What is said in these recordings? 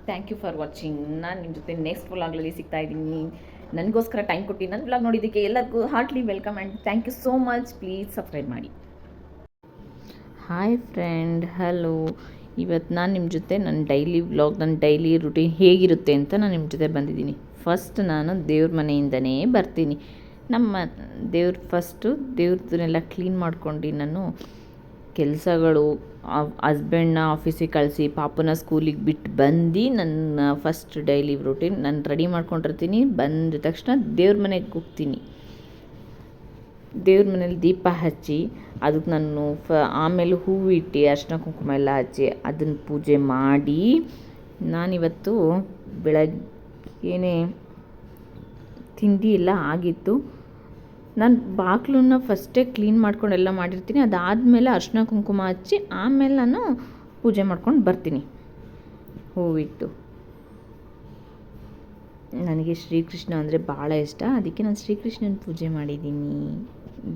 Thank you for watching. ನಾನು ನಿಮ್ಮ ಜೊತೆ ನೆಕ್ಸ್ಟ್ ವ್ಲಾಗ್ನಲ್ಲಿ ಸಿಗ್ತಾ ಇದ್ದೀನಿ. ನನಗೋಸ್ಕರ ಟೈಮ್ ಕೊಟ್ಟು ನನ್ನ ವ್ಲಾಗ್ ನೋಡಿದ್ದಕ್ಕೆ ಎಲ್ಲರಿಗೂ heartly welcome and thank you so much. Please subscribe ಮಾಡಿ. Hi friend, hello. ಇವತ್ತು ನಾನು ನಿಮ್ಮ ಜೊತೆ ನನ್ನ ಡೈಲಿ ವ್ಲಾಗ್, ನನ್ನ ಡೈಲಿ ರುಟೀನ್ ಹೇಗಿರುತ್ತೆ ಅಂತ ನಾನು ನಿಮ್ಮ ಜೊತೆ ಬಂದಿದ್ದೀನಿ. ಫಸ್ಟ್ ನಾನು ದೇವ್ರ ಮನೆಯಿಂದನೇ ಬರ್ತೀನಿ. ನಮ್ಮ ದೇವ್ರದನ್ನೆಲ್ಲ ಕ್ಲೀನ್ ಮಾಡ್ಕೊಂಡು ನಾನು ಕೆಲಸಗಳು, ಹಸ್ಬೆಂಡ್ನ ಆಫೀಸಿಗೆ ಕಳಿಸಿ ಪಾಪನ ಸ್ಕೂಲಿಗೆ ಬಿಟ್ಟು ಬಂದು ನನ್ನ ಫಸ್ಟ್ ಡೈಲಿ ರೂಟೀನ್ ನಾನು ರೆಡಿ ಮಾಡ್ಕೊಂಡಿರ್ತೀನಿ. ಬಂದ ತಕ್ಷಣ ದೇವ್ರ ಮನೆಗೆ ಹೋಗ್ತೀನಿ. ದೇವ್ರ ಮನೇಲಿ ದೀಪ ಹಚ್ಚಿ ಅದಕ್ಕೆ ನಾನು ಆಮೇಲೆ ಹೂವು ಇಟ್ಟು ಅರ್ಶಿನ ಕುಂಕುಮ ಎಲ್ಲ ಹಚ್ಚಿ ಅದನ್ನು ಪೂಜೆ ಮಾಡಿ, ನಾನಿವತ್ತು ಬೆಳಗ್ಗೆನೇ ತಿಂಡಿ ಎಲ್ಲ ಆಗಿತ್ತು. ನಾನು ಬಾಗಿಲನ್ನ ಫಸ್ಟೇ ಕ್ಲೀನ್ ಮಾಡ್ಕೊಂಡು ಎಲ್ಲ ಮಾಡಿರ್ತೀನಿ. ಅದಾದಮೇಲೆ ಅರ್ಶಿನ ಕುಂಕುಮ ಹಚ್ಚಿ ಆಮೇಲೆ ನಾನು ಪೂಜೆ ಮಾಡ್ಕೊಂಡು ಬರ್ತೀನಿ ಹೂವಿಟ್ಟು. ನನಗೆ ಶ್ರೀಕೃಷ್ಣ ಅಂದರೆ ಭಾಳ ಇಷ್ಟ, ಅದಕ್ಕೆ ನಾನು ಶ್ರೀಕೃಷ್ಣನ ಪೂಜೆ ಮಾಡಿದ್ದೀನಿ.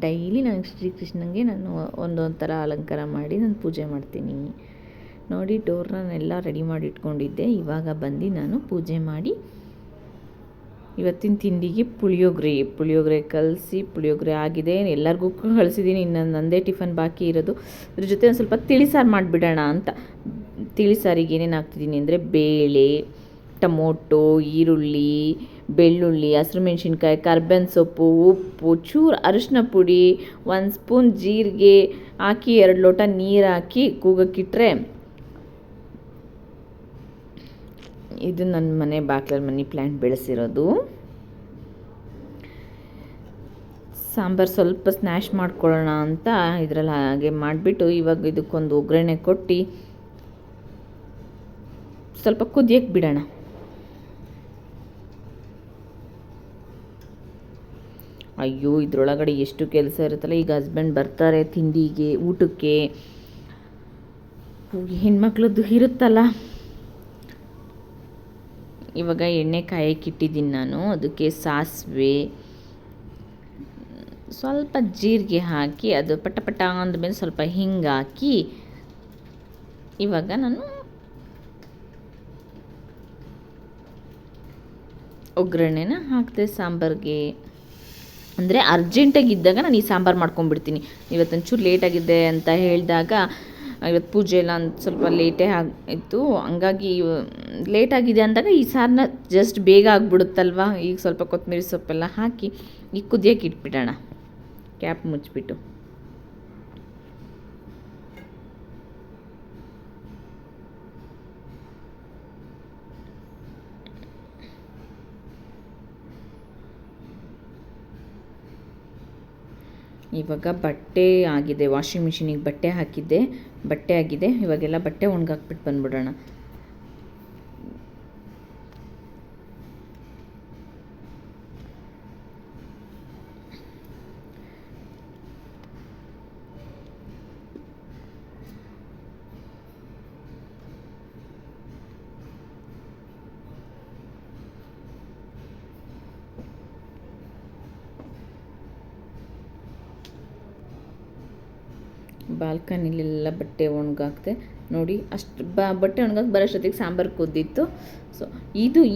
ಡೈಲಿ ನನಗೆ ಶ್ರೀಕೃಷ್ಣನಿಗೆ ನಾನು ಒಂದೊಂದು ಥರ ಅಲಂಕಾರ ಮಾಡಿ ನಾನು ಪೂಜೆ ಮಾಡ್ತೀನಿ. ನೋಡಿ, ಡೋರ್ನೆಲ್ಲ ರೆಡಿ ಮಾಡಿ ಇಟ್ಕೊಂಡಿದ್ದೆ. ಇವಾಗ ಬಂದು ನಾನು ಪೂಜೆ ಮಾಡಿ ಇವತ್ತಿನ ತಿಂಡಿಗೆ ಪುಳಿಯೋಗರೆ ಕಲಸಿ ಪುಳಿಯೋಗರೆ ಆಗಿದೆ. ಎಲ್ಲರಿಗೂ ಕಳಿಸಿದ್ದೀನಿ. ಇನ್ನು ನಂದೇ ಟಿಫನ್ ಬಾಕಿ ಇರೋದು. ಅದ್ರ ಜೊತೆ ಒಂದು ಸ್ವಲ್ಪ ತಿಳಿಸಾರು ಮಾಡಿಬಿಡೋಣ ಅಂತ. ತಿಳಿಸಾರಿಗೆ ಏನೇನು ಹಾಕ್ತಿದ್ದೀನಿ ಅಂದರೆ ಬೇಳೆ, ಟೊಮೊಟೊ, ಈರುಳ್ಳಿ, ಬೆಳ್ಳುಳ್ಳಿ, ಹಸಿರು ಮೆಣಸಿನ್ಕಾಯಿ, ಕರ್ಬೇವಿನ ಸೊಪ್ಪು, ಉಪ್ಪು, ಚೂರು ಅರಿಶಿನ ಪುಡಿ, 1 ಸ್ಪೂನ್ ಜೀರಿಗೆ ಹಾಕಿ 2 ಲೋಟ ನೀರು ಹಾಕಿ ಕೂಗಕ್ಕಿಟ್ರೆ ಇದು ನನ್ನ ಮನೆ ಬಾಕ್ಲಲ್ಲಿ ಮನಿ ಪ್ಲ್ಯಾಂಟ್ ಬೆಳೆಸಿರೋದು. ಸಾಂಬಾರು ಸ್ವಲ್ಪ ಸ್ನ್ಯಾಶ್ ಮಾಡ್ಕೊಳ್ಳೋಣ ಅಂತ ಇದರಲ್ಲಿ ಹಾಗೆ ಮಾಡಿಬಿಟ್ಟು ಇವಾಗ ಇದಕ್ಕೊಂದು ಒಗ್ಗರಣೆ ಕೊಟ್ಟು ಸ್ವಲ್ಪ ಕುದಿಯಕ್ಕೆ ಬಿಡೋಣ. ಅಯ್ಯೋ, ಇದ್ರೊಳಗಡೆ ಎಷ್ಟು ಕೆಲಸ ಇರುತ್ತಲ್ಲ. ಈಗ ಹಸ್ಬೆಂಡ್ ಬರ್ತಾರೆ ತಿಂಡಿಗೆ, ಊಟಕ್ಕೆ. ಹೆಣ್ಮಕ್ಳದ್ದು ಇರುತ್ತಲ್ಲ. ಇವಾಗ ಎಣ್ಣೆ ಕಾಯಕ್ಕೆ ಇಟ್ಟಿದ್ದೀನಿ ನಾನು. ಅದಕ್ಕೆ ಸಾಸಿವೆ, ಸ್ವಲ್ಪ ಜೀರಿಗೆ ಹಾಕಿ ಅದು ಪಟ ಅಂದಮೇಲೆ ಸ್ವಲ್ಪ ಹಿಂಗೆ ಹಾಕಿ ಇವಾಗ ನಾನು ಒಗ್ಗರಣೆನ ಹಾಕಿದೆ ಸಾಂಬಾರಿಗೆ. ಅಂದರೆ ಅರ್ಜೆಂಟಾಗಿದ್ದಾಗ ನಾನು ಈ ಸಾಂಬಾರು ಮಾಡ್ಕೊಂಡ್ಬಿಡ್ತೀನಿ. ಇವತ್ತೊಂಚೂರು ಲೇಟಾಗಿದೆ ಅಂತ ಹೇಳಿದಾಗ, ಇವತ್ತು ಪೂಜೆ ಎಲ್ಲ ಸ್ವಲ್ಪ ಲೇಟೇ ಆಗಿತ್ತು, ಹಂಗಾಗಿ ಲೇಟಾಗಿದೆ ಅಂದಾಗ ಈ ಸಾರನ್ನ ಜಸ್ಟ್ ಬೇಗ ಆಗಿಬಿಡುತ್ತಲ್ವ. ಈಗ ಸ್ವಲ್ಪ ಕೊತ್ತಂಬರಿ ಸೊಪ್ಪೆಲ್ಲ ಹಾಕಿ ಈಗ ಕುದಿಯೋಕೆ ಇಟ್ಬಿಡೋಣ, ಕ್ಯಾಪ್ ಮುಚ್ಚಿಬಿಟ್ಟು. ಇವಾಗ ಬಟ್ಟೆ ಆಗಿದೆ, ವಾಷಿಂಗ್ ಮಿಷಿನಿಗೆ ಬಟ್ಟೆ ಹಾಕಿದ್ದೆ, ಬಟ್ಟೆ ಆಗಿದೆ. ಇವಾಗೆಲ್ಲ ಬಟ್ಟೆ ಒಣಗಾಕ್ಬಿಟ್ಟು ಬಂದ್ಬಿಡೋಣ. ಬಾಲ್ಕನಿಲೆಲ್ಲ ಬಟ್ಟೆ ಒಣಗಾಕ್ತೆ ನೋಡಿ. ಅಷ್ಟು ಬಟ್ಟೆ ಒಣಗಾಕಿ ಬರೋಷ್ಟೊತ್ತಿಗೆ ಸಾಂಬಾರು ಕುದ್ದಿತ್ತು. ಸೊ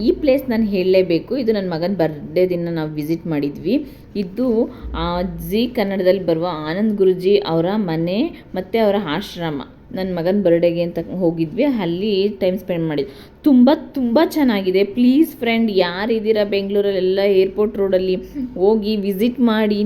ಈ ಪ್ಲೇಸ್ ನಾನು ಹೇಳಲೇಬೇಕು. ಇದು ನನ್ನ ಮಗನ ಬರ್ಡೇ ದಿನ ನಾವು ವಿಸಿಟ್ ಮಾಡಿದ್ವಿ. ಇದು ಜಿ ಕನ್ನಡದಲ್ಲಿ ಬರುವ ಆನಂದ್ ಗುರೂಜಿ ಅವರ ಮನೆ ಮತ್ತು ಅವರ ಆಶ್ರಮ. ನನ್ನ ಮಗನ ಬರ್ಡೇಗೆ ಅಂತ ಹೋಗಿದ್ವಿ, ಅಲ್ಲಿ ಟೈಮ್ ಸ್ಪೆಂಡ್ ಮಾಡಿದ್ವಿ. ತುಂಬ ಚೆನ್ನಾಗಿದೆ. ಪ್ಲೀಸ್ ಫ್ರೆಂಡ್, ಯಾರಿದ್ದೀರಾ ಬೆಂಗಳೂರಲ್ಲೆಲ್ಲ ಏರ್ಪೋರ್ಟ್ ರೋಡಲ್ಲಿ ಹೋಗಿ ವಿಸಿಟ್ ಮಾಡಿ.